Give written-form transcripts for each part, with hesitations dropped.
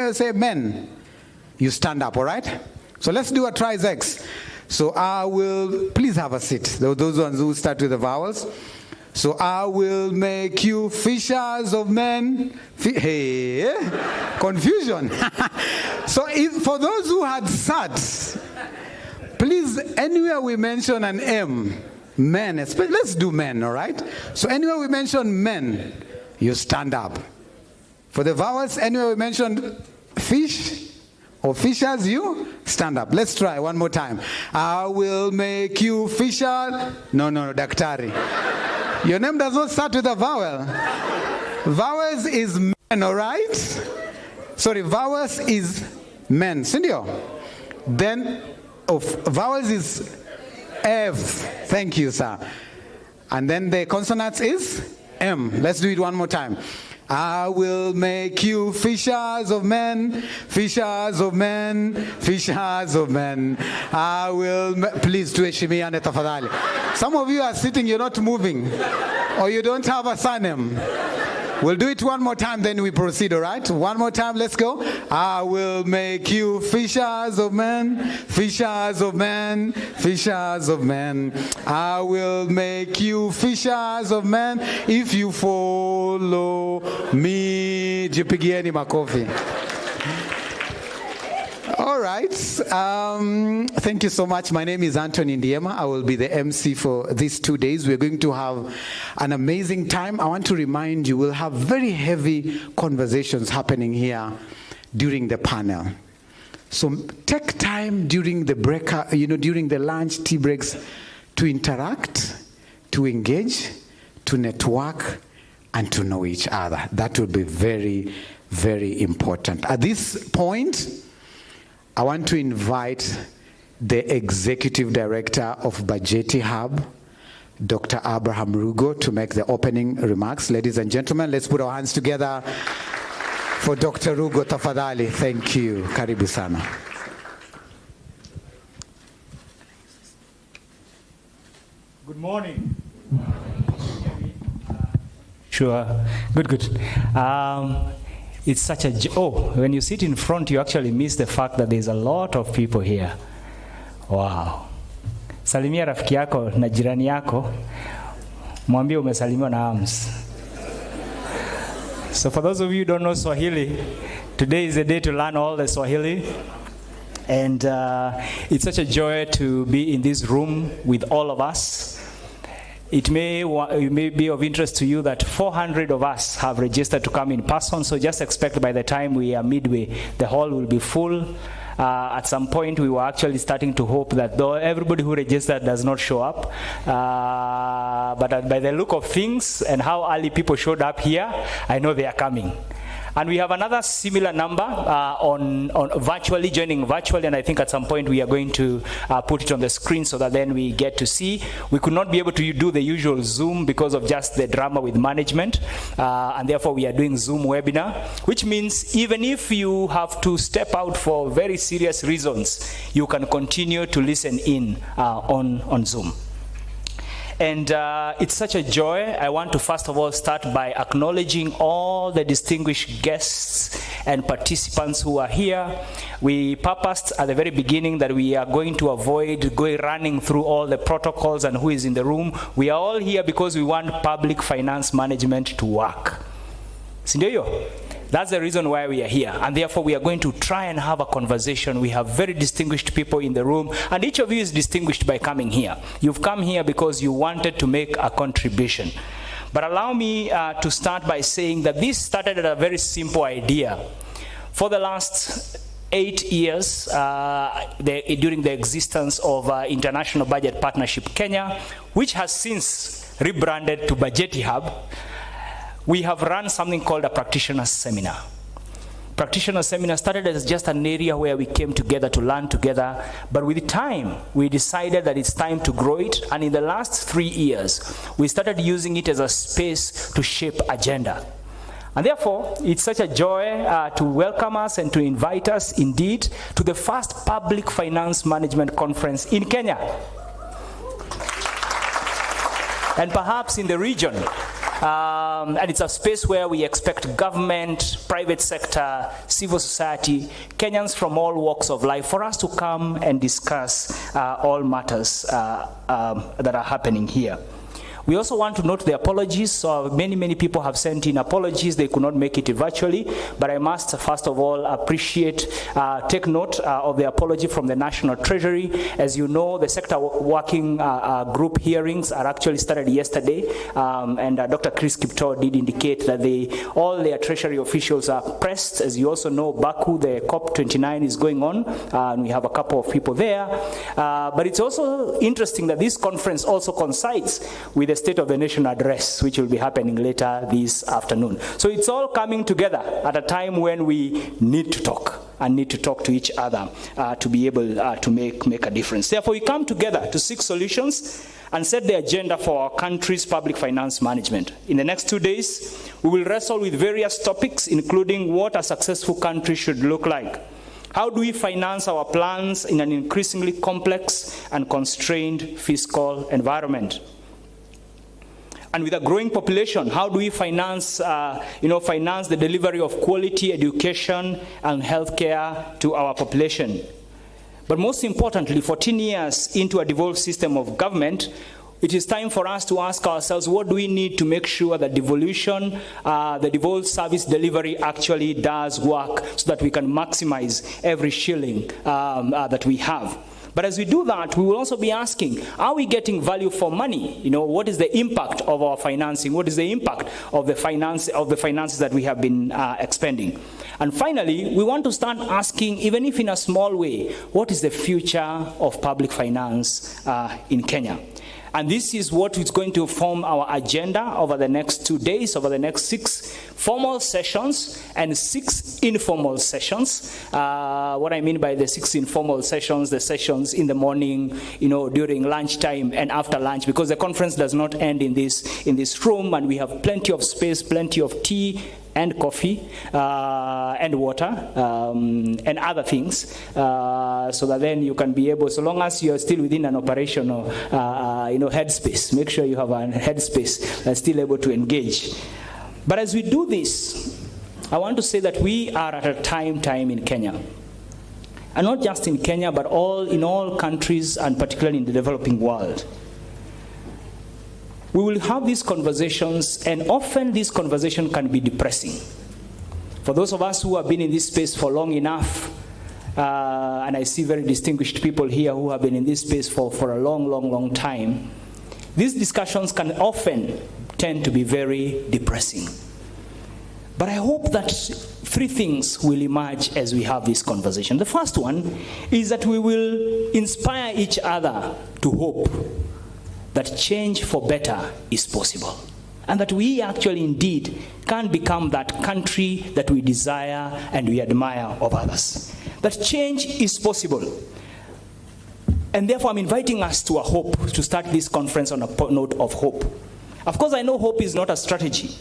anywhere we say men, you stand up, all right? So let's do a tries X. So I will, please have a seat. Those ones who start with the vowels. So I will make you fishers of men. Hey, confusion. So for those who had sat, please, anywhere we mention an M, men, let's do men, all right? So anywhere we mention men, you stand up. For the vowels, anywhere we mention fish or fishers, you stand up. Let's try one more time. I will make you fisher. No, daktari. Your name does not start with a vowel. Vowels is men, all right? Sorry, vowels is men. Sindio? Then, vowels is F. Thank you, sir. And then the consonants is M. Let's do it one more time. I will make you fishers of men, fishers of men, fishers of men. I will, please tuheshimiane tafadhali. Some of you are sitting, you're not moving, or you don't have a surname. We'll do it one more time, then we proceed, all right? One more time, let's go. I will make you fishers of men, fishers of men, fishers of men. I will make you fishers of men if you follow me. Jipigieni makofi. All right. Thank you so much. My name is Anthony Ndiema. I will be the MC for these 2 days. We're going to have an amazing time. I want to remind you, we'll have very heavy conversations happening here during the panel. So take time during the break, during the lunch, tea breaks, to interact, to engage, to network, and to know each other. That will be very, very important. At this point, I want to invite the Executive Director of Bajeti Hub, Dr. Abraham Rugo, to make the opening remarks. Ladies and gentlemen, let's put our hands together for Dr. Rugo tafadhali. Thank you. Karibu sana. Good morning. Sure. Good. It's such a when you sit in front, you actually miss the fact that there's a lot of people here. Wow. Salimia rafiki yako na jirani yako, mwambie umesalimiwa na arms. So for those of you who don't know Swahili, today is the day to learn all the Swahili. And it's such a joy to be in this room with all of us. It may be of interest to you that 400 of us have registered to come in person, so just expect by the time we are midway, the hall will be full. At some point, we were actually starting to hope that though everybody who registered does not show up, but by the look of things and how early people showed up here, I know they are coming. And we have another similar number on virtually, joining virtually, and I think at some point we are going to put it on the screen so that then we get to see. We could not be able to do the usual Zoom because of just the drama with management, and therefore we are doing Zoom webinar, which means even if you have to step out for very serious reasons, you can continue to listen in on Zoom. And it's such a joy. I want to first of all start by acknowledging all the distinguished guests and participants who are here. We purposed at the very beginning that we are going to avoid running through all the protocols and who is in the room. We are all here because we want public finance management to work. Sindio? That's the reason why we are here. And therefore, we are going to try and have a conversation. We have very distinguished people in the room. And each of you is distinguished by coming here. You've come here because you wanted to make a contribution. But allow me to start by saying that this started at a very simple idea. For the last 8 years, during the existence of International Budget Partnership Kenya, which has since rebranded to Bajeti Hub, we have run something called a practitioner seminar. Practitioner seminar started as just an area where we came together to learn together, but with time, we decided that it's time to grow it, and in the last 3 years, we started using it as a space to shape agenda. And therefore, it's such a joy to welcome us and to invite us, indeed, to the first public finance management conference in Kenya, and perhaps in the region. And it's a space where we expect government, private sector, civil society, Kenyans from all walks of life for us to come and discuss all matters that are happening here. We also want to note the apologies. So many people have sent in apologies. They could not make it virtually, but I must first of all take note of the apology from the National Treasury. As you know, the sector working group hearings are actually started yesterday, and Dr. Chris Kipto did indicate that all their Treasury officials are pressed. As you also know, Baku, the COP29 is going on, and we have a couple of people there. But it's also interesting that this conference also coincides with the State of the Nation address, which will be happening later this afternoon. So it's all coming together at a time when we need to talk and need to talk to each other to be able to make a difference. Therefore, we come together to seek solutions and set the agenda for our country's public finance management. In the next 2 days, we will wrestle with various topics, including what a successful country should look like. How do we finance our plans in an increasingly complex and constrained fiscal environment? And with a growing population, how do we finance the delivery of quality education and healthcare to our population? But most importantly, 14 years into a devolved system of government, it is time for us to ask ourselves, what do we need to make sure that the devolved service delivery actually does work so that we can maximize every shilling that we have? But as we do that, we will also be asking, are we getting value for money? What is the impact of our financing? What is the impact of the finances that we have been expending? And finally, we want to start asking, even if in a small way, what is the future of public finance in Kenya? And this is what is going to form our agenda over the next 2 days, over the next 6 formal sessions and 6 informal sessions. What I mean by the 6 informal sessions, the sessions in the morning, during lunchtime and after lunch, because the conference does not end in this room, and we have plenty of space, plenty of tea and coffee and water and other things, so that then you can be able, so long as you are still within an operational headspace, make sure you have a headspace that's still able to engage. But as we do this, I want to say that we are at a time in Kenya. And not just in Kenya, but in all countries, and particularly in the developing world. We will have these conversations, and often this conversation can be depressing. For those of us who have been in this space for long enough, and I see very distinguished people here who have been in this space for a long time, these discussions can often tend to be very depressing. But I hope that 3 things will emerge as we have this conversation. The first one is that we will inspire each other to hope that change for better is possible, and that we actually indeed can become that country that we desire and we admire of others. That change is possible. And therefore I'm inviting us to a hope, to start this conference on a note of hope. Of course, I know hope is not a strategy,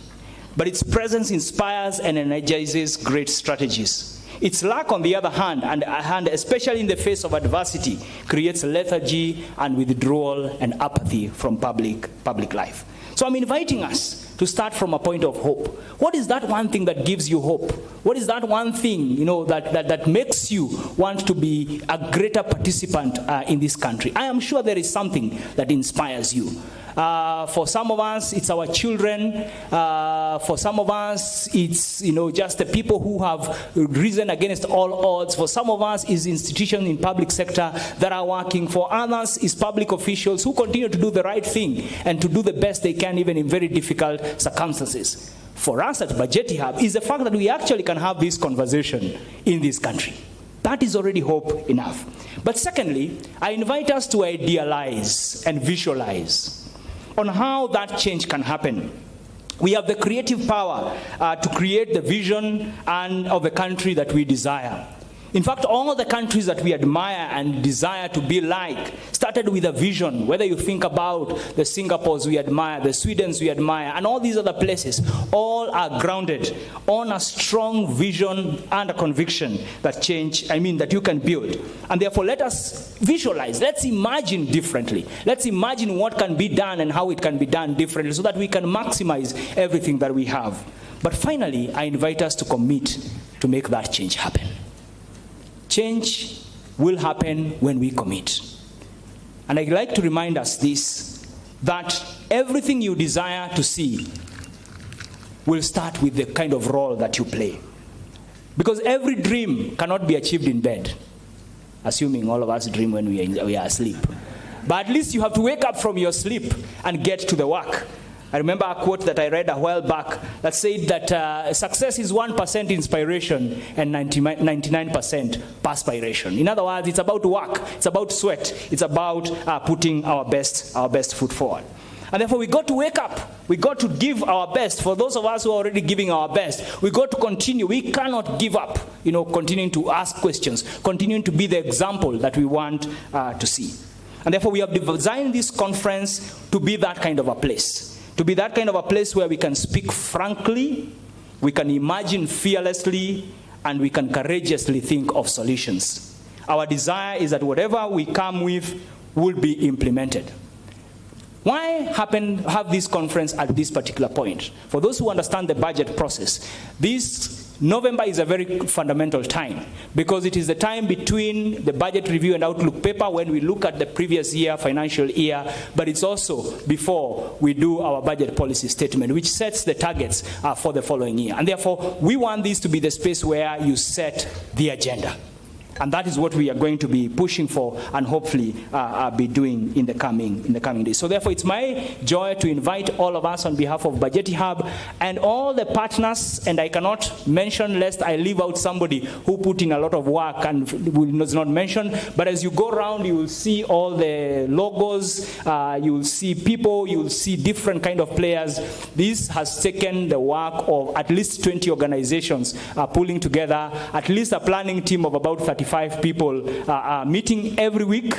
but its presence inspires and energizes great strategies. Its lack, on the other hand, and especially in the face of adversity, creates lethargy and withdrawal and apathy from public life. So I'm inviting us to start from a point of hope. What is that one thing that gives you hope? What is that one thing, that makes you want to be a greater participant in this country? I am sure there is something that inspires you. For some of us, it's our children. For some of us, it's just the people who have risen against all odds. For some of us, it's institutions in public sector that are working. For others, it's public officials who continue to do the right thing and to do the best they can, even in very difficult circumstances. For us at Bajeti Hub is the fact that we actually can have this conversation in this country. That is already hope enough. But secondly, I invite us to idealize and visualize on how that change can happen. We have the creative power to create the vision of the country that we desire. In fact, all the countries that we admire and desire to be like started with a vision. Whether you think about the Singapores we admire, the Swedens we admire, and all these other places, all are grounded on a strong vision and a conviction that that you can build. And therefore, let us visualize. Let's imagine differently. Let's imagine what can be done and how it can be done differently so that we can maximize everything that we have. But finally, I invite us to commit to make that change happen. Change will happen when we commit. And I'd like to remind us this, that everything you desire to see will start with the kind of role that you play. Because every dream cannot be achieved in bed, assuming all of us dream when we are asleep. But at least you have to wake up from your sleep and get to the work. I remember a quote that I read a while back that said that success is 1% inspiration and 99% perspiration. In other words, it's about work, it's about sweat, it's about putting our best foot forward. And therefore, we got to wake up. We got to give our best. For those of us who are already giving our best, we got to continue. We cannot give up, continuing to ask questions, continuing to be the example that we want to see. And therefore, we have designed this conference to be that kind of a place. To be that kind of a place where we can speak frankly, we can imagine fearlessly, and we can courageously think of solutions. Our desire is that whatever we come with will be implemented. Why have this conference at this particular point? For those who understand the budget process, this November is a very fundamental time because it is the time between the budget review and outlook paper when we look at the previous year, financial year, but it's also before we do our budget policy statement, which sets the targets for the following year. And therefore, we want this to be the space where you set the agenda. And that is what we are going to be pushing for and hopefully be doing in the coming days. So therefore, it's my joy to invite all of us on behalf of Budgeti Hub and all the partners, and I cannot mention lest I leave out somebody who put in a lot of work and was not mentioned, but as you go around, you will see all the logos, you will see people, you will see different kind of players. This has taken the work of at least 20 organizations pulling together, at least a planning team of about 35 people meeting every week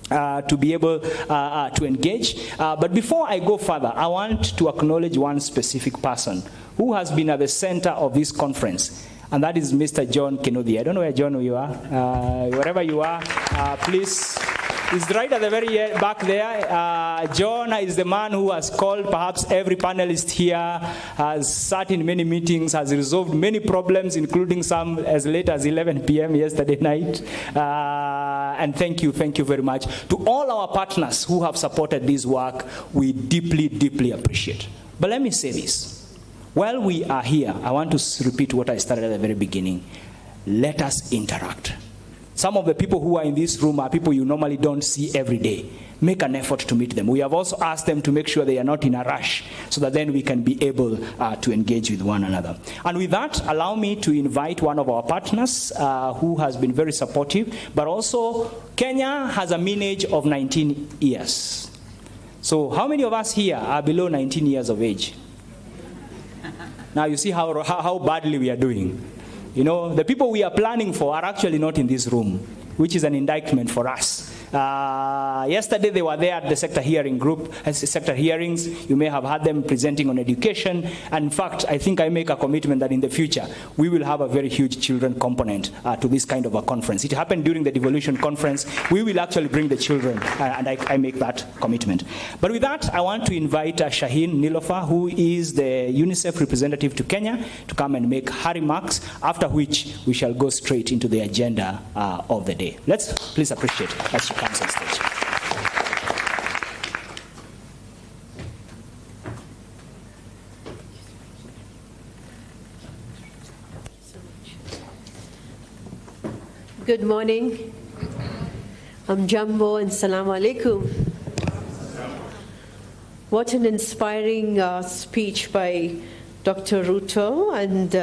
to be able to engage. But before I go further, I want to acknowledge one specific person who has been at the center of this conference, and that is Mr. John Kenodi. I don't know where John you are. Wherever you are, please. He's right at the very back there. John is the man who has called perhaps every panelist here, has sat in many meetings, has resolved many problems, including some as late as 11 p.m. yesterday night. And thank you very much. To all our partners who have supported this work, we deeply, deeply appreciate. But let me say this. While we are here, I want to repeat what I started at the very beginning. Let us interact. Some of the people who are in this room are people you normally don't see every day. Make an effort to meet them. We have also asked them to make sure they are not in a rush so that then we can be able to engage with one another. And with that, allow me to invite one of our partners who has been very supportive, but also Kenya has a mean age of 19 years. So how many of us here are below 19 years of age? Now you see how badly we are doing. The people we are planning for are actually not in this room, which is an indictment for us. Yesterday they were there at the sector hearings. You may have had them presenting on education. And in fact, I think I make a commitment that in the future, we will have a very huge children component to this kind of a conference. It happened during the devolution conference. We will actually bring the children, and I make that commitment. But with that, I want to invite Shaheen Nilofa, who is the UNICEF representative to Kenya, to come and make her remarks, after which we shall go straight into the agenda of the day. Let's please appreciate as she comes on stage. Good morning. I'm Jumbo and Salaam Alaikum. What an inspiring speech by Dr. Ruto, and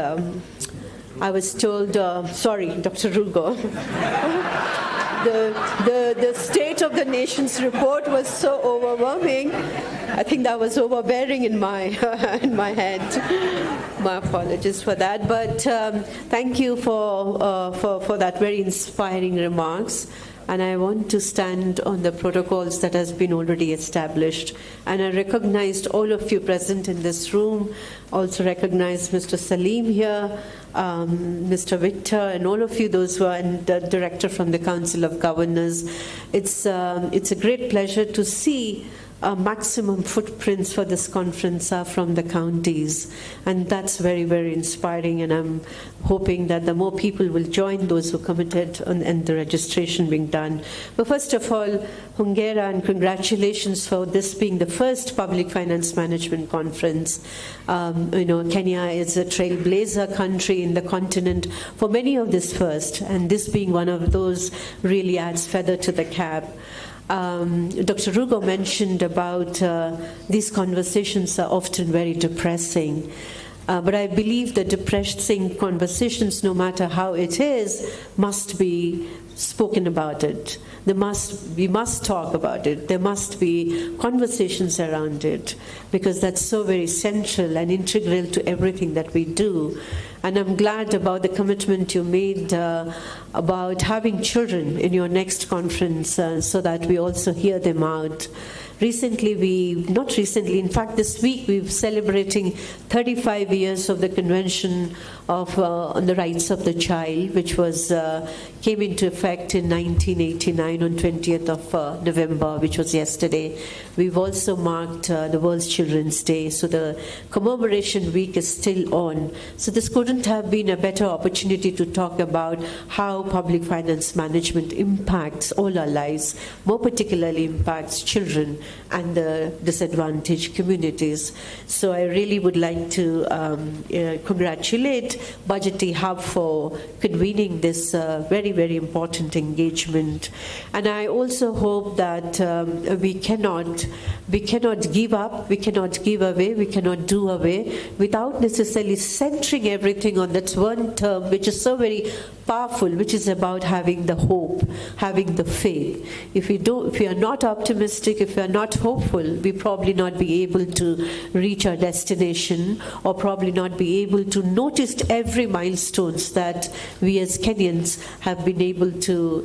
I was told, sorry, Dr. Rugo. The State of the Nation's report was so overwhelming I think that was overbearing in my in my head. My apologies for that. But thank you for that very inspiring remarks. And I want to stand on the protocols that has been already established. And I recognized all of you present in this room. Also recognize Mr. Salim here, Mr. Victor, and all of you, those who are, and the director from the Council of Governors. It's a great pleasure to see maximum footprints for this conference are from the counties, and that's very, very inspiring, and I'm hoping that the more people will join those who committed and the registration being done. But first of all, hongera and congratulations for this being the first public finance management conference. Kenya is a trailblazer country in the continent for many of this first, and this being one of those really adds feather to the cap. Dr. Rugo mentioned about these conversations are often very depressing. But I believe that depressing conversations, no matter how it is, must be spoken about it. We must talk about it. There must be conversations around it, because that's so very central and integral to everything that we do. And I'm glad about the commitment you made about having children in your next conference so that we also hear them out. In fact, this week we're celebrating 35 years of the Convention on the Rights of the Child, which came into effect in 1989 on 20th of November, which was yesterday. We've also marked the World Children's Day, so the commemoration week is still on. So this couldn't have been a better opportunity to talk about how public finance management impacts all our lives, more particularly impacts children and the disadvantaged communities. So I really would like to congratulate Budgety Hub for convening this very, very important engagement. And I also hope that we cannot give up, we cannot give away, we cannot do away without necessarily centering everything on that one term, which is so very powerful, which is about having the hope, having the faith. If we are not optimistic, if we are not hopeful, we probably not be able to reach our destination, or probably not be able to notice every milestones that we as Kenyans have been able to,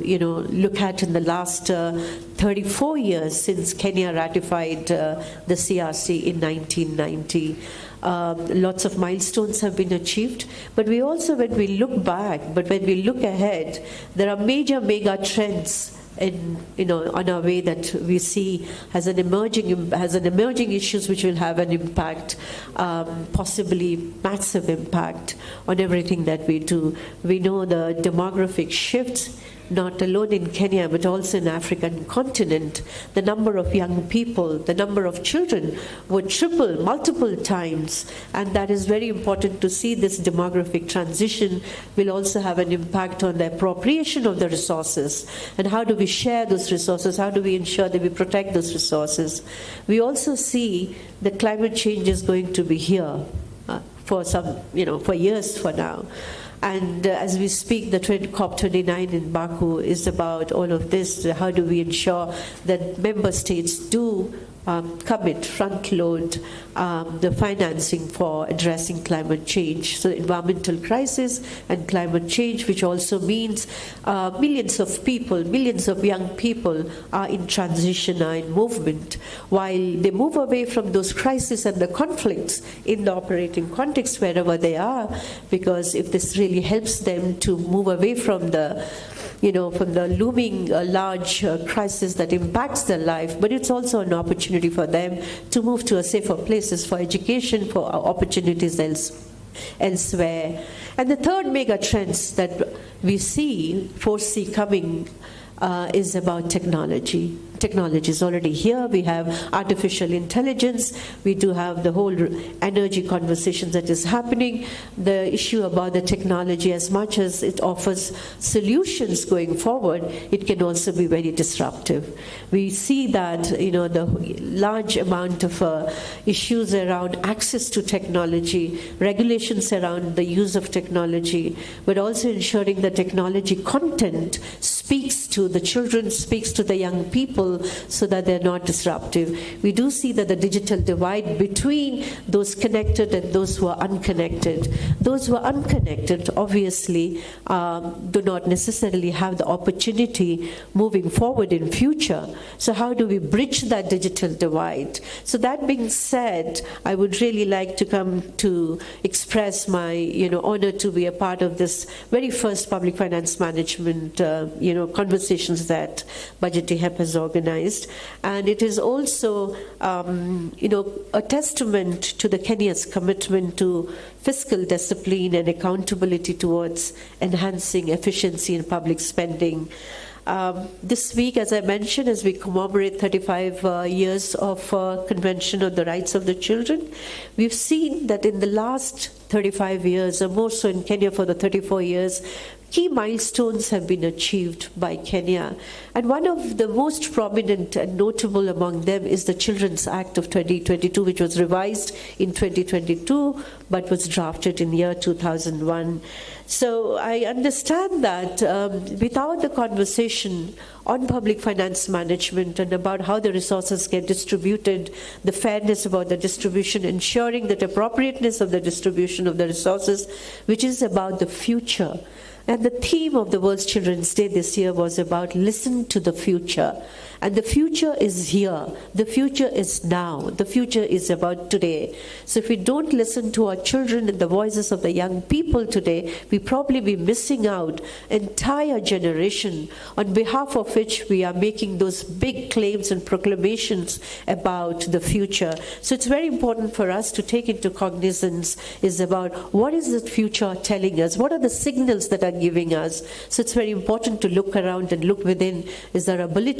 look at in the last 34 years since Kenya ratified the CRC in 1990. Lots of milestones have been achieved, but we also, when we look back, but when we look ahead, there are mega trends on our way that we see as an emerging issues which will have an impact, possibly massive impact on everything that we do. We know the demographic shifts, not alone in Kenya, but also in the African continent. The number of young people, the number of children would triple multiple times, and that is very important to see. This demographic transition will also have an impact on the appropriation of the resources, and how do we share those resources, how do we ensure that we protect those resources. We also see that climate change is going to be here for years for now. And as we speak, the COP29 in Baku is about all of this. How do we ensure that member states do commit, front load the financing for addressing climate change? So environmental crisis and climate change, which also means millions of people, millions of young people are in transition, are in movement. While they move away from those crises and the conflicts in the operating context wherever they are, because if this really helps them to move away from the looming large crisis that impacts their life, but it's also an opportunity for them to move to a safer places for education, for opportunities elsewhere. And the third mega trends that we foresee coming is about technology. Technology is already here. We have artificial intelligence. We do have the whole energy conversation that is happening. The issue about the technology, as much as it offers solutions going forward, it can also be very disruptive. We see that the large amount of issues around access to technology, regulations around the use of technology, but also ensuring the technology content speaks to the children, speaks to the young people so that they're not disruptive. We do see that the digital divide between those connected and those who are unconnected. Those who are unconnected obviously do not necessarily have the opportunity moving forward in future. So how do we bridge that digital divide? So that being said, I would really like to come to express my honor to be a part of this very first public finance management conversations that Budget Hub has organized. And it is also a testament to the Kenya's commitment to fiscal discipline and accountability towards enhancing efficiency in public spending. This week, as I mentioned, as we commemorate 35 years of Convention on the Rights of the Children, we've seen that in the last 35 years, or more so in Kenya for the 34 years, key milestones have been achieved by Kenya. And one of the most prominent and notable among them is the Children's Act of 2022, which was revised in 2022, but was drafted in the year 2001. So I understand that without the conversation on public finance management and about how the resources get distributed, the fairness about the distribution, ensuring that appropriateness of the distribution of the resources, which is about the future. And the theme of the World Children's Day this year was about listen to the future. And the future is here. The future is now. The future is about today. So if we don't listen to our children and the voices of the young people today, we probably be missing out entire generation on behalf of which we are making those big claims and proclamations about the future. So it's very important for us to take into cognizance is about what is the future telling us? What are the signals that are giving us? So it's very important to look around and look within. Is our ability